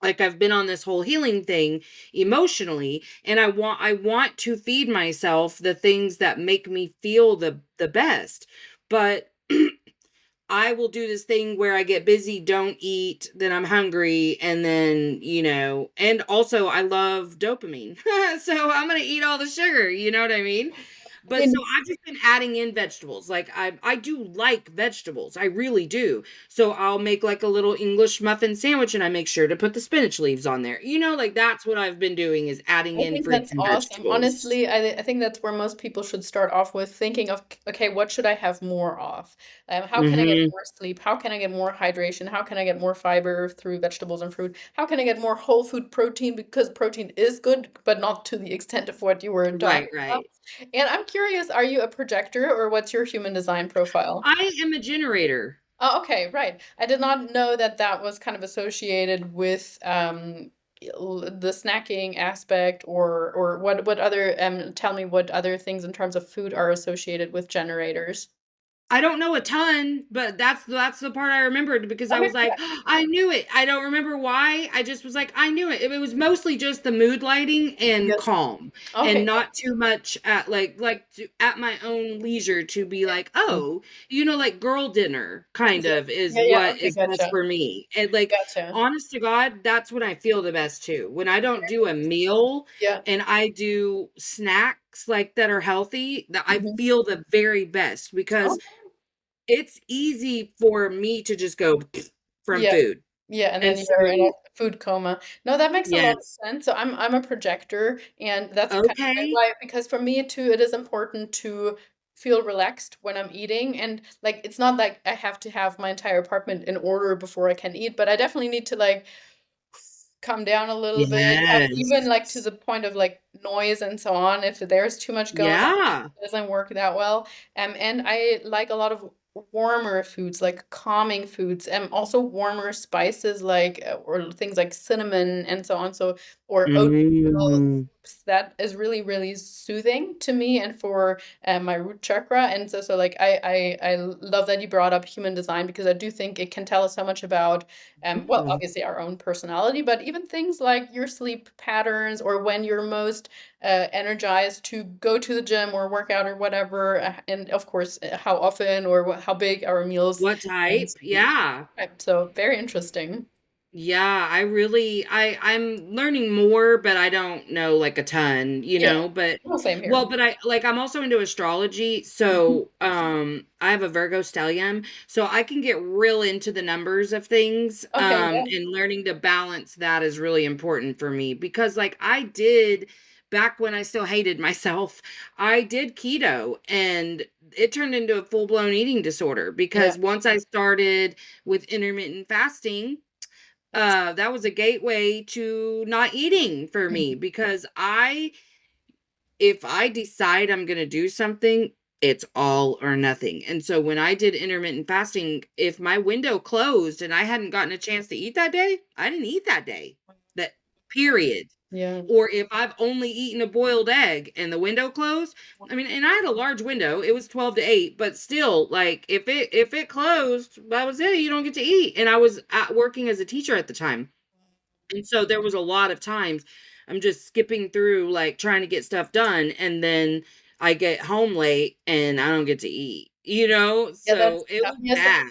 Like I've been on this whole healing thing emotionally and I want to feed myself the things that make me feel the best. But I will do this thing where I get busy, don't eat, then I'm hungry, and then, and also I love dopamine. So I'm gonna eat all the sugar, you know what I mean? But so In I've just been adding in vegetables. Like I do like vegetables. I really do. So I'll make like a little English muffin sandwich and I make sure to put the spinach leaves on there. Like that's what I've been doing is adding I in think fruits that's and awesome. vegetables. Honestly, I think that's where most people should start off with thinking of, okay, what should I have more of? How can I get Mhm. more sleep? How can I get more hydration? How can I get more fiber through vegetables and fruit? How can I get more whole food protein? Because protein is good, but not to the extent of what you were Right, talking about. right. And I'm curious, are you a projector or what's your human design profile? I am a generator. Oh, okay, right. I did not know that that was kind of associated with the snacking aspect or what other tell me what other things in terms of food are associated with generators. I don't know a ton, but that's the part I remembered because I Okay, was like, I knew it. I don't remember why. I just was like, I knew it. It was mostly just the mood lighting and yes. calm, and Okay, not too much at at my own leisure to be like, yeah. oh, like girl dinner kind Yeah, of is yeah, yeah. what Okay, is best gotcha. for me. And like, Gotcha. honest to God, that's when I feel the best too. When I don't do a meal Yeah. and I do snacks like that are healthy, that I Hmm. feel the very best because it's easy for me to just go from Yeah. food. Yeah, and And then you're in a so food coma. No, that makes a lot of yes. sense. So I'm a projector, and that's kind of Okay. why, because for me too, it is important to feel relaxed when I'm eating. And like it's not like I have to have my entire apartment in order before I can eat, but I definitely need to like calm down a little bit, even like to Yes. the point of like noise and so on. If there's too much going on, Yeah. it doesn't work that well. And I like a lot of warmer foods, like calming foods, and also warmer spices, like or things like cinnamon and so on. So or oatmeal Mm. soups. That is really really soothing to me and for my root chakra. And so like I love that you brought up human design because I do think it can tell us so much about well, Yeah. obviously our own personality, but even things like your sleep patterns or when you're most energized to go to the gym or work out or whatever, and of course, how often or how big our meals What tend type? to be. Yeah. Right, so very interesting. Yeah, I'm learning more, but I don't know like a ton, Yeah, but well, same here. well, but I'm also into astrology, Mhm. so I have a Virgo stellium, so I can get real into the numbers of things, Okay, yeah. and learning to balance that is really important for me because like I did back when I still hated myself, I did keto, and it turned into a full-blown eating disorder Yeah. because once I started with intermittent fasting, That's that was a gateway to not eating for me Mhm. because if I decide I'm going to do something, it's all or nothing. And so when I did intermittent fasting, if my window closed and I hadn't gotten a chance to eat that day, I didn't eat that day. That period. Yeah. Or if I've only eaten a boiled egg and the window closed, I mean, and I had a large window. It was 12 to 8, but still, like if it closed, that was it. You don't get to eat. And I was working as a teacher at the time. And so there was a lot of times I'm just skipping through, like trying to get stuff done, and then I get home late and I don't get to eat, you know? Yeah, So it was yes, bad.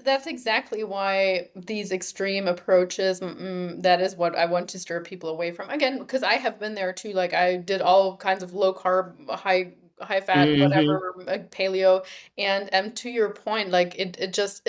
that's exactly why these extreme approaches, that is what I want to steer people away from. Again, because I have been there too. Like I did all kinds of low carb, high fat, Hmm. whatever, paleo, and to your point, like it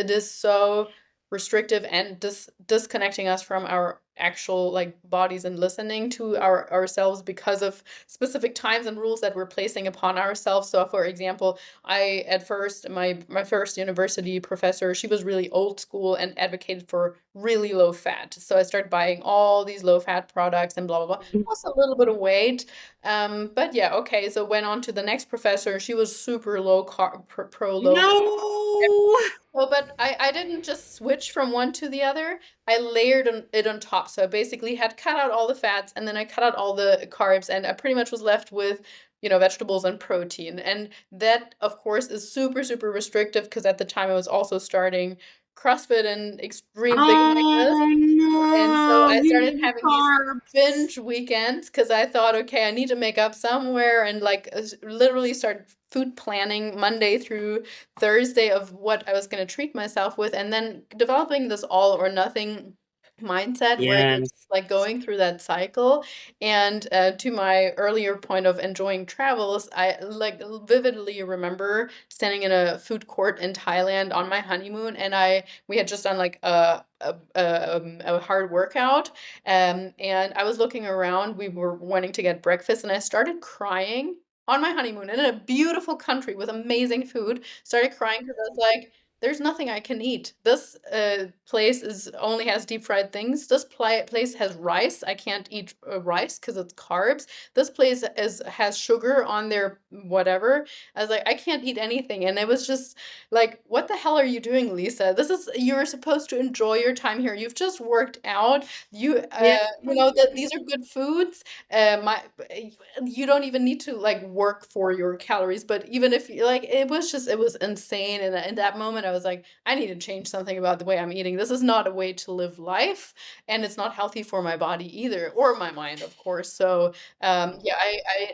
is so restrictive and disconnecting us from our actual like bodies and listening to ourselves because of specific times and rules that we're placing upon ourselves. So, for example, I at first my first university professor, she was really old school and advocated for really low fat. So I started buying all these low fat products and blah blah blah. Lost a little bit of weight, but yeah, okay. So went on to the next professor. She was super low carb, pro low. No. Well, but I didn't just switch from one to the other. I layered it on top. So I basically had cut out all the fats and then I cut out all the carbs and I pretty much was left with, vegetables and protein. And that, of course, is super, super restrictive because at the time I was also starting CrossFit and extreme things like this. Oh And so no, I you started need having these carbs. binge weekends because I thought, okay, I need to make up somewhere and like literally start food planning Monday through Thursday of what I was going to treat myself with, and then developing this all or nothing mindset where you're Yes. just like going through that cycle. And to my earlier point of enjoying travels, I like vividly remember standing in a food court in Thailand on my honeymoon, and we had just done like a hard workout. And I was looking around. We were wanting to get breakfast, and I started crying on my honeymoon in a beautiful country with amazing food. Started crying because I was like, "There's nothing I can eat. This place is only has deep fried things. This place has rice. I can't eat rice because it's carbs. This place has sugar on their whatever." I was like, "I can't eat anything," and it was just like, what the hell are you doing, Lisa? You're supposed to enjoy your time here. You've just worked out. Yeah. You know that these are good foods. You don't even need to like work for your calories, but even if you like, it was insane. And in that moment, I was like, I need to change something about the way I'm eating. This is not a way to live life, and it's not healthy for my body either, or my mind, of course. So, yeah,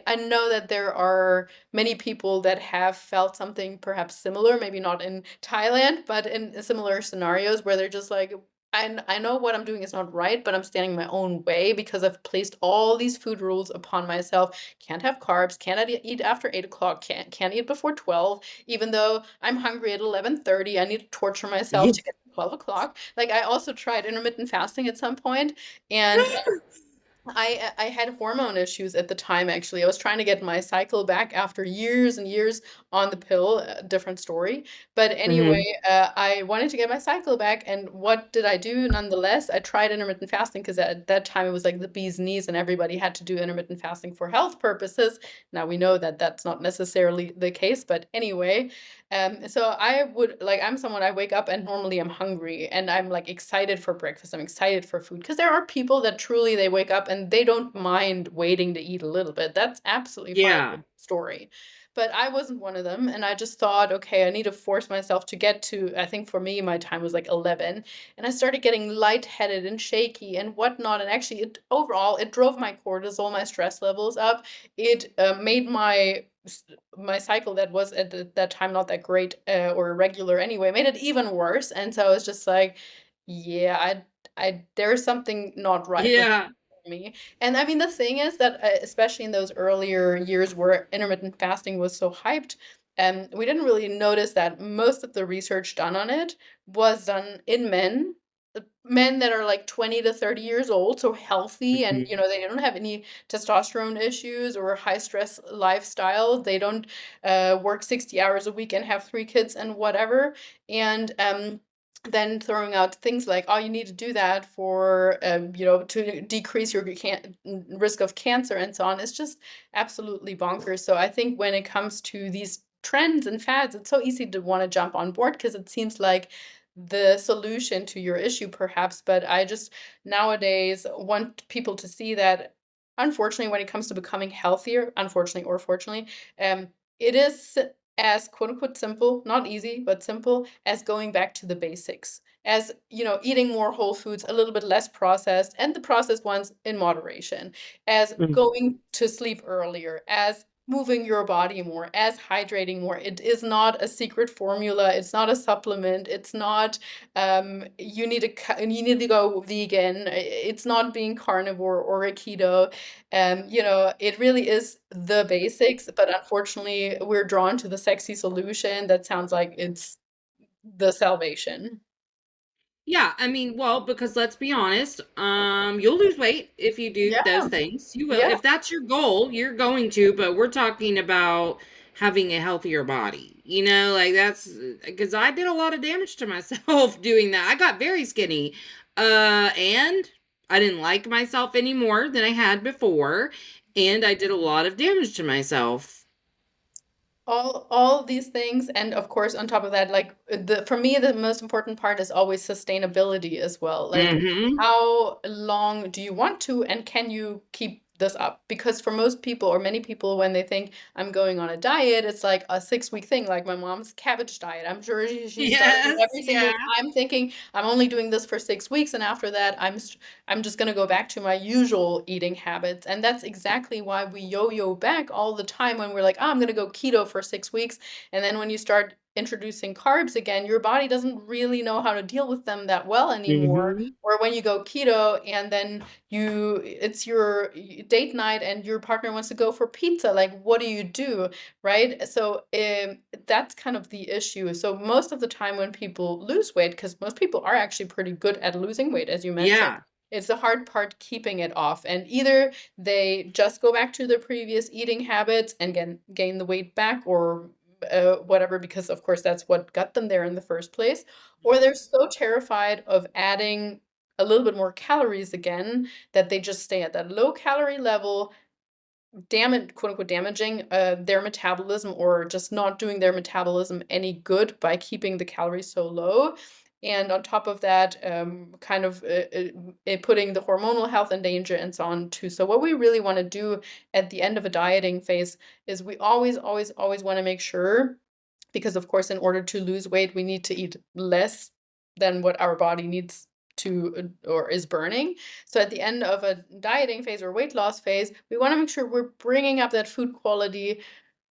I know that there are many people that have felt something perhaps similar, maybe not in Thailand, but in similar scenarios where they're just like, I know what I'm doing is not right, but I'm standing my own way because I've placed all these food rules upon myself. Can't have carbs, cannot eat after 8 o'clock, can't eat before 12, even though I'm hungry at 11:30. I need to torture myself Yeah. to get to 12 o'clock. Like I also tried intermittent fasting at some point, and I had hormone issues at the time, actually. I was trying to get my cycle back after years and years on the pill, different story. But anyway, Hmm. I wanted to get my cycle back, and what did I do nonetheless? I tried intermittent fasting because at that time it was like the bee's knees and everybody had to do intermittent fasting for health purposes. Now we know that that's not necessarily the case, but anyway, so I'm someone, I wake up and normally I'm hungry and I'm like excited for breakfast. I'm excited for food because there are people that truly they wake up and they don't mind waiting to eat a little bit. That's absolutely fine. Yeah. Story. But I wasn't one of them. And I just thought, okay, I need to force myself to get to, I think for me, my time was like 11. And I started getting lightheaded and shaky and whatnot. And actually, overall, it drove my cortisol, my stress levels up. It made my cycle that was at that time not that great or irregular anyway, made it even worse. And so I was just like, yeah, there's something not right with Yeah. me. And I mean, the thing is that especially in those earlier years where intermittent fasting was so hyped, we didn't really notice that most of the research done on it was done in men men that are like 20 to 30 years old, so healthy, and Mhm. they don't have any testosterone issues or high stress lifestyle. They don't work 60 hours a week and have 3 kids and whatever. And then throwing out things like, oh, you need to do that for to decrease your risk of cancer and so on. It's just absolutely bonkers. So I think when it comes to these trends and fads, it's so easy to want to jump on board because it seems like the solution to your issue, perhaps. But I just nowadays want people to see that, unfortunately, when it comes to becoming healthier, unfortunately or fortunately, it is as quote unquote simple, not easy, but simple, as going back to the basics. As eating more whole foods, a little bit less processed, and the processed ones in moderation, as Mhm. going to sleep earlier, as moving your body more, as hydrating more. It is not a secret formula. It's not a supplement. It's not you need to go vegan. It's not being carnivore or a keto. It really is the basics, but unfortunately, we're drawn to the sexy solution that sounds like it's the salvation. Yeah, I mean, well, because let's be honest, you'll lose weight if you do those Yeah, things. You will. yeah. If that's your goal, you're going to, but we're talking about having a healthier body. Like that's because I did a lot of damage to myself doing that. I got very skinny. And I didn't like myself any more than I had before, and I did a lot of damage to myself. All of these things, and of course on top of that, like, the for me the most important part is always sustainability as well. Like, Mhm. how long do you want to, and can you keep this up? Because for most people, or many people, when they think I'm going on a diet, it's like a 6 week thing, like my mom's cabbage diet. I'm sure she started it Yes, every single yeah. time thinking I'm only doing this for 6 weeks, and after that I'm just going to go back to my usual eating habits. And that's exactly why we yo-yo back all the time when we're like, oh, I'm going to go keto for 6 weeks. And then when you start introducing carbs again, your body doesn't really know how to deal with them that well anymore. Mhm. Or when you go keto and then it's your date night and your partner wants to go for pizza, like, what do you do? Right? So that's kind of the issue. So most of the time when people lose weight, because most people are actually pretty good at losing weight, as you mentioned, Yeah. it's the hard part keeping it off. And either they just go back to their previous eating habits and gain the weight back, or whatever, because of course that's what got them there in the first place, or they're so terrified of adding a little bit more calories again that they just stay at that low calorie level, quote unquote damaging their metabolism, or just not doing their metabolism any good by keeping the calories so low. And on top of that, kind of putting the hormonal health in danger and so on too. So what we really want to do at the end of a dieting phase is we always, always, always want to make sure, because of course in order to lose weight we need to eat less than what our body needs to or is burning. So at the end of a dieting phase or weight loss phase, we want to make sure we're bringing up that food quality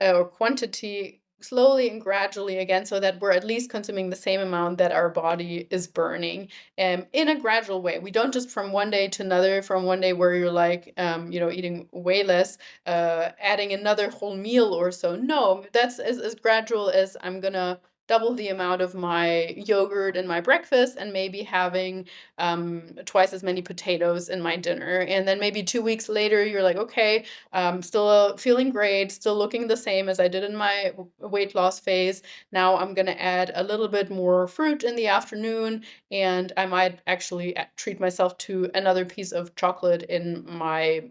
or quantity slowly and gradually again, so that we're at least consuming the same amount that our body is burning, in a gradual way. We don't just from one day to another, from one day where you're like eating way less, adding another whole meal or so. No, that's as gradual as I'm gonna double the amount of my yogurt in my breakfast and maybe having twice as many potatoes in my dinner. And then maybe 2 weeks later, you're like, okay, still feeling great, still looking the same as I did in my weight loss phase. Now I'm going to add a little bit more fruit in the afternoon, and I might actually treat myself to another piece of chocolate in my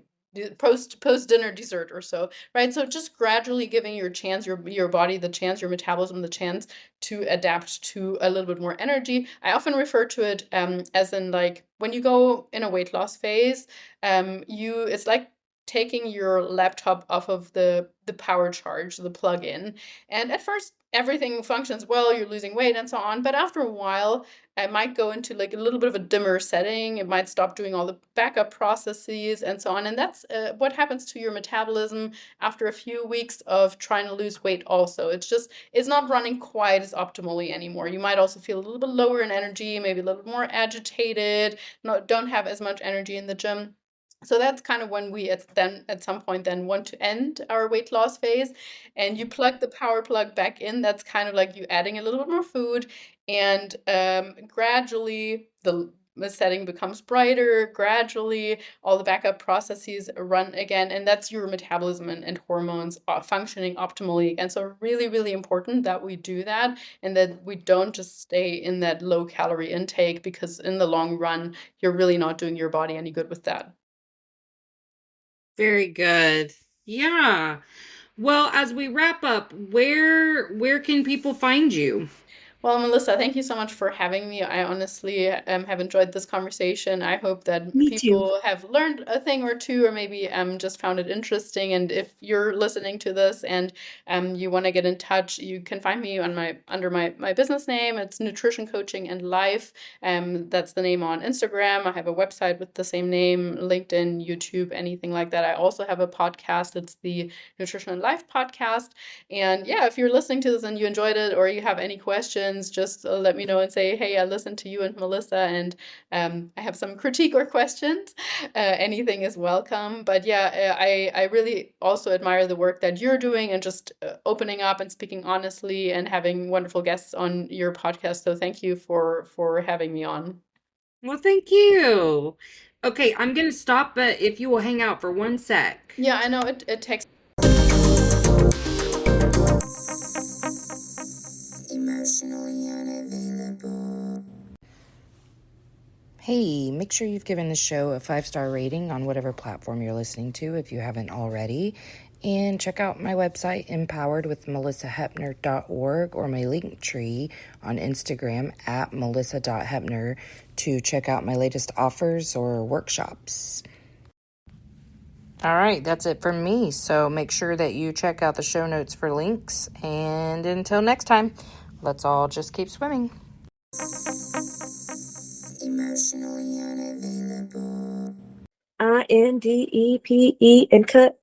post dinner dessert or so, right? So just gradually giving your body the chance, your metabolism the chance to adapt to a little bit more energy. I often refer to it as in, like, when you go in a weight loss phase, you it's like taking your laptop off of the power charge, the plug-in. And at first everything functions well, you're losing weight and so on, but after a while it might go into like a little bit of a dimmer setting. It might stop doing all the backup processes and so on. And that's what happens to your metabolism after a few weeks of trying to lose weight also. It's not running quite as optimally anymore. You might also feel a little bit lower in energy, maybe a little more agitated, don't have as much energy in the gym. So that's kind of when we at some point then want to end our weight loss phase, and you plug the power plug back in. That's kind of like you adding a little bit more food, and gradually setting becomes brighter gradually, all the backup processes run again, and that's your metabolism and hormones functioning optimally again. So really, really important that we do that, and that we don't just stay in that low calorie intake, because in the long run, you're really not doing your body any good with that. Very good. Yeah. Well, as we wrap up, where can people find you? Well, Melissa, thank you so much for having me. I honestly have enjoyed this conversation. I hope that Me too. people have learned a thing or two, or maybe just found it interesting. And if you're listening to this and you want to get in touch, you can find me on under my business name. It's Nutrition Coaching and Life. That's the name on Instagram. I have a website with the same name, LinkedIn, YouTube, anything like that. I also have a podcast. It's the Nutrition and Life podcast. And yeah, if you're listening to this and you enjoyed it, or you have any questions, just let me know and say, hey, I listened to you and Melissa, and I have some critique or questions. Anything is welcome. But yeah, I really also admire the work that you're doing, and just opening up and speaking honestly, and having wonderful guests on your podcast. So thank you for having me on. Well, thank you. Okay, I'm gonna stop, but if you will hang out for 1 sec. Yeah, I know it takes. Emotionally unavailable. Hey, make sure you've given the show a 5-star rating on whatever platform you're listening to if you haven't already. And check out my website, empoweredwithmelissahepner.org, or my link tree on Instagram at melissa.hepner to check out my latest offers or workshops. All right, that's it from me. So make sure that you check out the show notes for links. And until next time, let's all just keep swimming. Emotionally unavailable. INDEPE and cut.